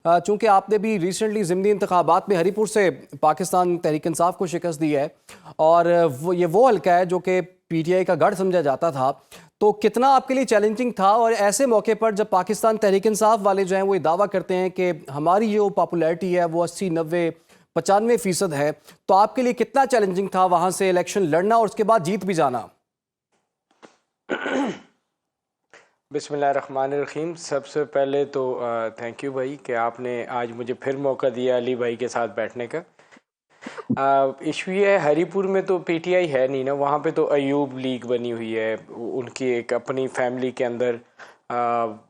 चूंकि आपने भी रिसेंटली ज़िमनी इंतखाबात में हरीपुर से पाकिस्तान तहरीक इंसाफ को शिकस्त दी है और वो हल्का है जो कि पीटीआई का गढ़ समझा जाता था, तो कितना आपके लिए चैलेंजिंग था? और ऐसे मौके पर जब पाकिस्तान तहरीक इंसाफ वाले जो हैं वो ये दावा करते हैं कि हमारी जो पॉपुलैरिटी है वो 80, 90, 95% है, तो आपके लिए कितना चैलेंजिंग था वहाँ से इलेक्शन लड़ना और उसके बाद जीत भी जाना? बिस्मिल्लाहिर्रहमानिर्रहीम। सबसे पहले तो थैंक यू भाई कि आपने आज मुझे फिर मौका दिया अली भाई के साथ बैठने का। इशू ये है, हरीपुर में तो पीटीआई है नहीं ना, वहाँ पे तो अयूब लीग बनी हुई है, उनकी एक अपनी फैमिली के अंदर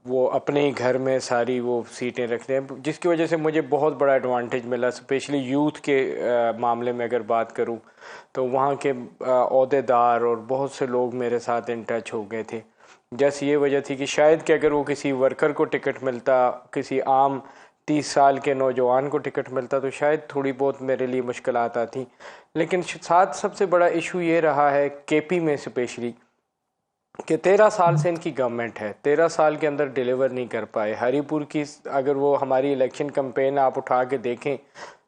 वो अपने ही घर में सारी वो सीटें रखते हैं, जिसकी वजह से मुझे बहुत बड़ा एडवांटेज मिला। स्पेशली यूथ के मामले में अगर बात करूं तो वहाँ के ओहदेदार और बहुत से लोग मेरे साथ इन टच हो गए थे। जैसे ये वजह थी कि शायद कि अगर वो किसी वर्कर को टिकट मिलता, किसी आम 30 साल के नौजवान को टिकट मिलता, तो शायद थोड़ी बहुत मेरे लिए मुश्किलात आती। लेकिन साथ सबसे बड़ा इशू ये रहा है केपी में स्पेशली कि 13 साल से इनकी गवर्नमेंट है, 13 साल के अंदर डिलीवर नहीं कर पाए। हरीपुर की अगर वो हमारी इलेक्शन कैंपेन आप उठा के देखें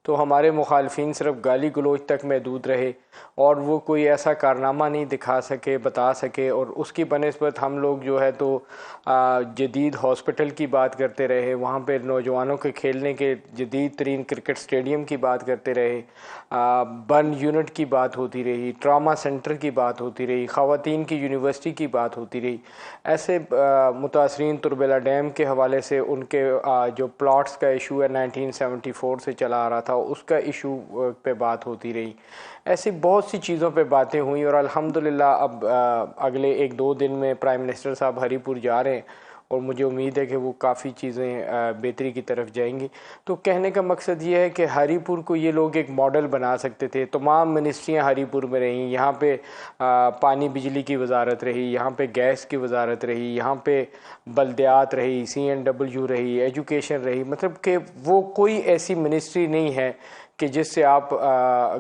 तो हमारे मुखालफिन सिर्फ गाली गलोच तक महदूद रहे और वो कोई ऐसा कारनामा नहीं दिखा सके, बता सके। और उसकी बनस्बत हम लोग जो है तो जदीद हॉस्पिटल की बात करते रहे, वहाँ पे नौजवानों के खेलने के जदीद तरीन क्रिकेट स्टेडियम की बात करते रहे, बर्न यूनिट की बात होती रही, ट्रामा सेंटर की बात होती रही, ख़वातीन की यूनिवर्सिटी की बात होती रही। ऐसे मुतासरीन तुरबेला डैम के हवाले से उनके जो प्लॉट्स का इशू है 1974 से चला आ रहा था, उसका इशू पे बात होती रही। ऐसी बहुत सी चीज़ों पे बातें हुई और अल्हम्दुलिल्लाह अब अगले 1-2 दिन में प्राइम मिनिस्टर साहब हरीपुर जा रहे हैं और मुझे उम्मीद है कि वो काफ़ी चीज़ें बेहतरी की तरफ जाएंगी। तो कहने का मकसद ये है कि हरीपुर को ये लोग एक मॉडल बना सकते थे। तमाम मिनिस्ट्रियाँ हरीपुर में रहीं, यहाँ पे पानी बिजली की वजारत रही, यहाँ पे गैस की वजारत रही, यहाँ पे बल्दियात रही, CNW रही, एजुकेशन रही। मतलब कि वो कोई ऐसी मिनिस्ट्री नहीं है कि जिससे आप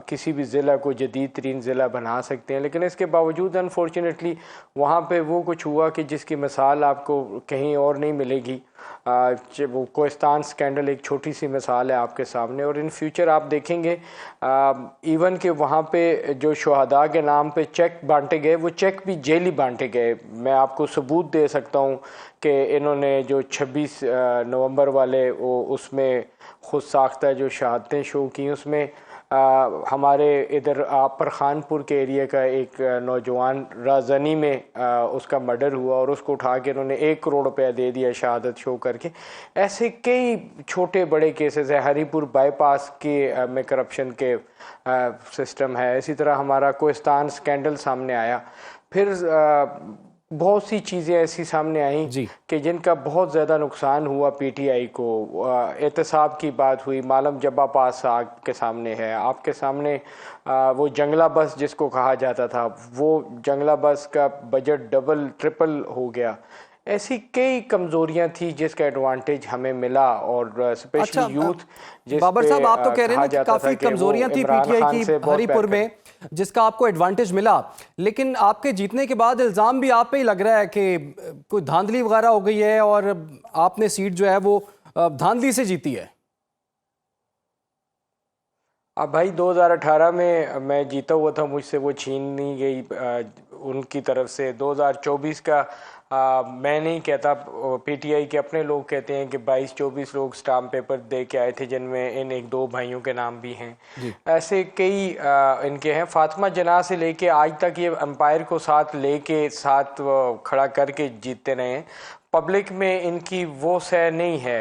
किसी भी ज़िला को जदीद तरीन ज़िला बना सकते हैं। लेकिन इसके बावजूद अनफॉर्चुनेटली वहाँ पे वो कुछ हुआ कि जिसकी मिसाल आपको कहीं और नहीं मिलेगी। वो कोहिस्तान स्कैंडल एक छोटी सी मिसाल है आपके सामने। और इन फ्यूचर आप देखेंगे इवन कि वहाँ पे जो शहादा के नाम पे चेक बांटे गए, वो चेक भी जेली बांटे गए। मैं आपको सबूत दे सकता हूँ कि इन्होंने जो 26 नवंबर वाले वो उसमें खुद साख्ता जो शहादतें शो की, उसमें हमारे इधर पर खानपुर के एरिया का एक नौजवान राजनी में उसका मर्डर हुआ और उसको उठा के उन्होंने 1 करोड़ रुपया दे दिया शहादत शो करके। ऐसे कई छोटे बड़े केसेस है। हरीपुर बाईपास के में करप्शन के सिस्टम है। इसी तरह हमारा कोहिस्तान स्कैंडल सामने आया। फिर बहुत सी चीज़ें ऐसी सामने आई कि जिनका बहुत ज़्यादा नुकसान हुआ पीटीआई को। एहतसाब की बात हुई, मालम जब्बा पास आपके सामने है, आपके सामने वो जंगला बस जिसको कहा जाता था, वो जंगला बस का बजट डबल ट्रिपल हो गया। ऐसी कई कमजोरियां थी जिसका एडवांटेज हमें मिला। और स्पेशली यूथ, बाबर साहब आप तो कह रहे हैं कि काफ़ी कमजोरियां थी पीटीआई की हरीपुर में जिसका आपको एडवांटेज मिला, लेकिन आपके जीतने के बाद इल्ज़ाम भी आप पे ही लग रहा है कि कोई धांधली वगैरह हो गई है और आपने सीट जो है वो धांधली से जीती है। अब भाई 2018 में मैं जीता हुआ था, मुझसे वो छीन नहीं गई उनकी तरफ से। 2024 का मैं नहीं कहता, पीटीआई के अपने लोग कहते हैं कि 22-24 लोग स्टाम्प पेपर दे के आए थे, जिनमें इन 1-2 भाइयों के नाम भी हैं। ऐसे कई इनके हैं। फातिमा जनाह से लेके आज तक ये एम्पायर को साथ लेके साथ खड़ा करके जीतते रहे हैं। पब्लिक में इनकी वो सह नहीं है।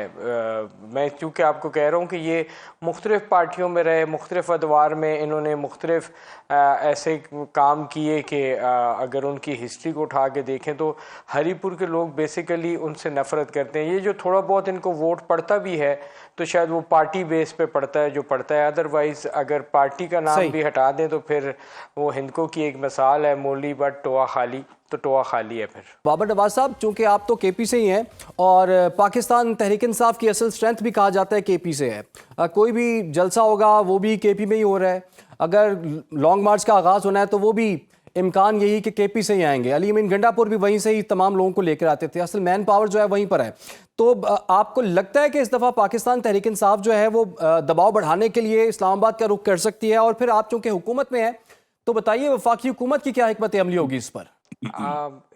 मैं क्योंकि आपको कह रहा हूँ कि ये मुख्तलिफ़ पार्टियों में रहे, मुख्तलिफ़ अदवार में इन्होंने मुख्तलिफ़ ऐसे काम किए कि अगर उनकी हिस्ट्री को उठा के देखें तो हरीपुर के लोग बेसिकली उनसे नफ़रत करते हैं। ये जो थोड़ा बहुत इनको वोट पड़ता भी है तो शायद वो पार्टी बेस पे पड़ता है जो पड़ता है। अदरवाइज़ अगर पार्टी का नाम भी हटा दें तो फिर वो हिंदको की एक मिसाल है, मोली बट टोआ खाली, तो टोआ खाली है। फिर बाबर नवाज साहब, चूंकि आप तो केपी से ही हैं और पाकिस्तान तहरीक इंसाफ की असल स्ट्रेंथ भी कहा जाता है केपी से है। कोई भी जलसा होगा वो भी केपी में ही हो रहा है। अगर लॉन्ग मार्च का आगाज़ होना है तो वो भी इम्कान यही कि केपी से ही आएंगे। अली अमीन गंडापुर भी वहीं से ही तमाम लोगों को लेकर आते थे। असल मैन पावर जो है वहीं पर है। तो आपको लगता है कि इस दफ़ा पाकिस्तान तहरीक इंसाफ जो है वो दबाव बढ़ाने के लिए इस्लामाबाद का रुख कर सकती है? और फिर आप चूंकि हुकूमत में है तो बताइए वफाकी हुकूमत की क्या हिकमत अमली होगी इस पर?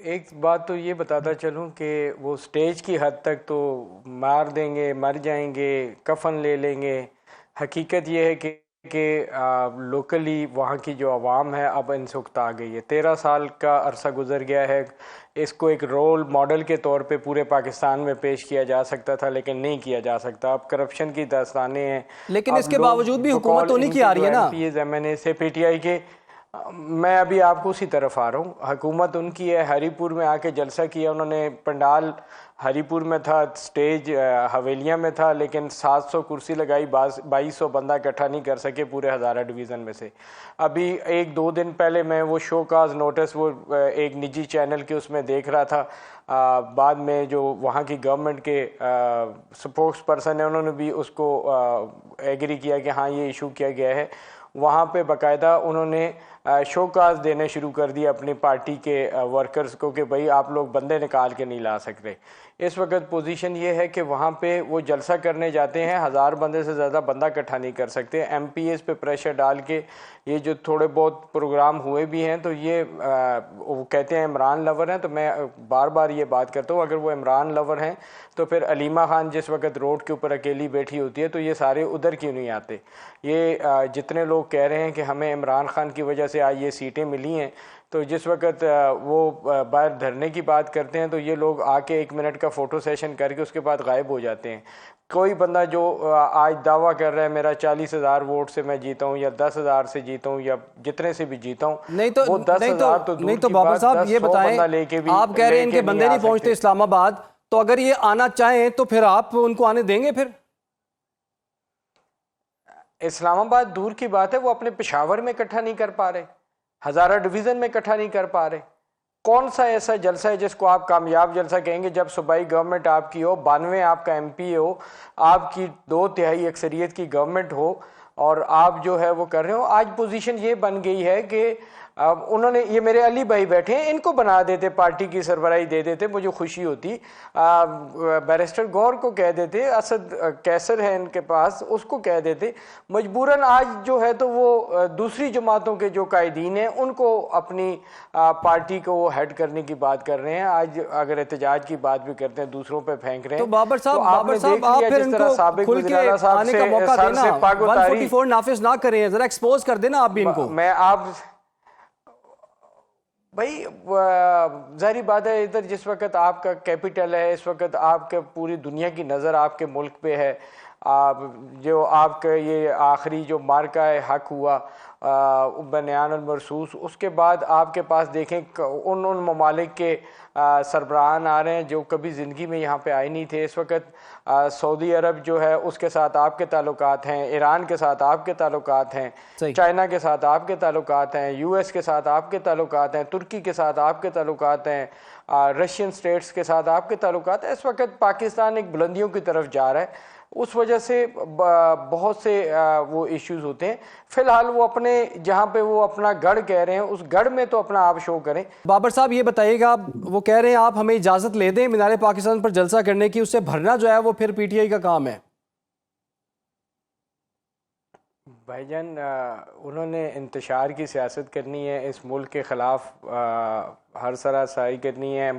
एक बात तो ये बताता चलूं कि वो स्टेज की हद तक तो मार देंगे, मर जाएंगे, कफन ले लेंगे। हकीकत ये है कि लोकली वहाँ की जो आवाम है अब इंसुख्त आ गई है। 13 साल का अरसा गुजर गया है। इसको एक रोल मॉडल के तौर पे पूरे पाकिस्तान में पेश किया जा सकता था, लेकिन नहीं किया जा सकता। अब करप्शन की दास्तानें हैं। लेकिन इसके बावजूद भी हुकूमत तो नहीं की आ रही है ना। MNA से PTI के, मैं अभी आपको उसी तरफ आ रहा हूँ। हुकूमत उनकी है। हरीपुर में आके जलसा किया उन्होंने। पंडाल हरीपुर में था, स्टेज हवेलियाँ में था, लेकिन 700 कुर्सी लगाई, 2200 बंदा इकट्ठा नहीं कर सके पूरे हज़ारा डिवीज़न में से। अभी 1-2 दिन पहले मैं वो शो काज नोटिस वो एक निजी चैनल के उसमें देख रहा था। बाद में जो वहाँ की गवर्नमेंट के स्पोक्स पर्सन है उन्होंने भी उसको एग्री किया कि हाँ ये इशू किया गया है। वहाँ पे बाकायदा उन्होंने शोकाज देने शुरू कर दिए अपनी पार्टी के वर्कर्स को कि भाई आप लोग बंदे निकाल के नहीं ला सकते। इस वक्त पोजीशन ये है कि वहाँ पे वो जलसा करने जाते हैं, 1000 बंदे से ज़्यादा बंदा इकट्ठा नहीं कर सकते। MPs पे प्रेशर डाल के ये जो थोड़े बहुत प्रोग्राम हुए भी हैं तो ये वो कहते हैं इमरान लवर हैं। तो मैं बार बार ये बात करता हूँ, अगर वो इमरान लवर हैं तो फिर अलीमा खान जिस वक्त रोड के ऊपर अकेली बैठी होती है तो ये सारे उधर क्यों नहीं आते? ये जितने लोग कह रहे हैं कि हमें इमरान खान की वजह से आज ये सीटें मिली हैं, तो जिस वक्त वो बाहर धरने की बात करते हैं तो ये लोग आके 1 मिनट का फ़ोटो सेशन करके उसके बाद गायब हो जाते हैं। कोई बंदा जो आज दावा कर रहा है मेरा 40,000 वोट से मैं जीता हूँ या 10,000 से जीता हूँ या जितने से भी जीता हूँ, नहीं तो वो 10,000 तो दूर की बाबर बात, साहब ये बताएं, आप कह रहे हैं इनके बंदे नहीं पहुंचते इस्लामाबाद, तो अगर ये आना चाहें तो फिर आप उनको आने देंगे? फिर इस्लामाबाद दूर की बात है, वो अपने पेशावर में इकट्ठा नहीं कर पा रहे, हज़ारा डिवीज़न में इकट्ठा नहीं कर पा रहे। कौन सा ऐसा जलसा है जिसको आप कामयाब जलसा कहेंगे जब सूबाई गवर्नमेंट आपकी हो, 92 आपका MP हो, आपकी 2/3 अक्सरियत की गवर्नमेंट हो और आप जो है वो कर रहे हो? आज पोजीशन ये बन गई है कि उन्होंने, ये मेरे अली भाई बैठे हैं, इनको बना देते, पार्टी की सरबराही दे देते, मुझे खुशी होती। बैरिस्टर गौर को कह देते, असद कैसर है इनके पास, उसको कह देते। मजबूरन आज जो है तो वो दूसरी जमातों के जो कायदीन हैं उनको अपनी पार्टी को हेड करने की बात कर रहे हैं। आज अगर एहतजाज की बात भी करते हैं, दूसरों पे फेंक रहे हैं। तो बाबर साहब आप फिर इनको खुल के आने का मौका देना, 144 नाफिज ना करें, जरा एक्सपोज कर देना आप भी इनको। मैं आप भाई जाहिर बात है, इधर जिस वक्त आपका कैपिटल है, इस वक्त आपके पूरी दुनिया की नज़र आपके मुल्क पे है। जो आपका ये आखिरी जो मार्का हक हुआ बनियान मरसूस, उसके बाद आपके पास देखें उन ममालिक के सरबराहान आ रहे हैं जो कभी ज़िंदगी में यहाँ पे आए नहीं थे। इस वक्त सऊदी अरब जो है उसके साथ आपके ताल्लुकात हैं, ईरान के साथ आपके ताल्लुकात हैं, चाइना के साथ आपके ताल्लुकात हैं, US के साथ आपके ताल्लुकात हैं, तुर्की के साथ आपके ताल्लुकात हैं, रशियन स्टेट्स के साथ आपके ताल्लुकात हैं। इस वक्त पाकिस्तान एक बुलंदियों की तरफ जा रहा है, उस वजह से बहुत से वो इश्यूज होते हैं। फिलहाल वो अपने जहाँ पे वो अपना गढ़ कह रहे हैं उस गढ़ में तो अपना आप शो करें। बाबर साहब ये बताइएगा, वो कह रहे हैं आप हमें इजाज़त ले दें मीनार पाकिस्तान पर जलसा करने की, उससे भरना जो है वो फिर PTI का काम है। भाईजान उन्होंने इंतशार की सियासत करनी है, इस मुल्क के ख़िलाफ़ हर तरह साई करनी है,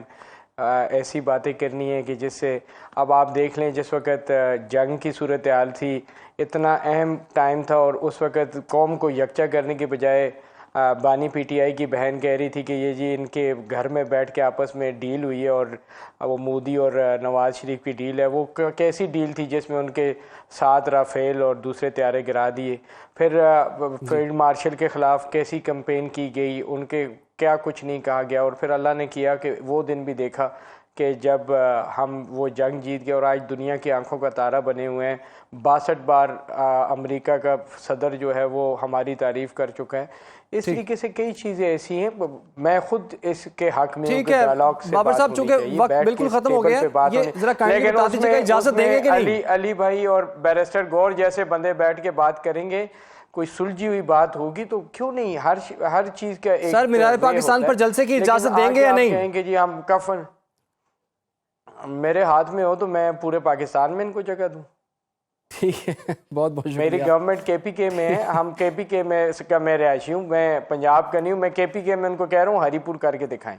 ऐसी बातें करनी है कि जिससे अब आप देख लें जिस वक्त जंग की सूरत हाल थी, इतना अहम टाइम था और उस वक्त कौम को यकजा करने के बजाय बानी PTI की बहन कह रही थी कि ये जी इनके घर में बैठ के आपस में डील हुई है और वो मोदी और नवाज़ शरीफ की डील है। वो कैसी डील थी जिसमें उनके 7 राफेल और दूसरे तैयारे गिरा दिए। फिर फील्ड मार्शल के ख़िलाफ़ कैसी कैंपेन की गई, उनके क्या कुछ नहीं कहा गया। और फिर अल्लाह ने किया कि वो दिन भी देखा कि जब हम वो जंग जीत गए और आज दुनिया की आंखों का तारा बने हुए हैं। 62 बार अमेरिका का सदर जो है वो हमारी तारीफ़ कर चुका है। इस तरीके से कई चीज़ें ऐसी हैं, मैं खुद इसके हक में ठीक है बाबर साहब, चूंकि वक्त बिल्कुल खत्म हो गया, ये जरा काइंडली बता दीजिएगा इजाज़त देंगे कि नहीं? अली भाई और बैरिस्टर गौर जैसे बंदे बैठ के बात करेंगे, कोई सुलझी हुई बात होगी तो क्यों नहीं। हर चीज़ का एक सर मीनार पाकिस्तान पर जलसे की इजाज़त देंगे या नहीं? कहेंगे जी हम कफन मेरे हाथ में हो तो मैं पूरे पाकिस्तान में इनको जगह दूं। ठीक है, बहुत बहुत मेरी शुक्रिया। गवर्नमेंट केपीके में है, हम केपीके में का मैं रहायशी हूँ, मैं पंजाब का नहीं हूँ, मैं केपीके में उनको कह रहा हूँ हरीपुर करके दिखाएं।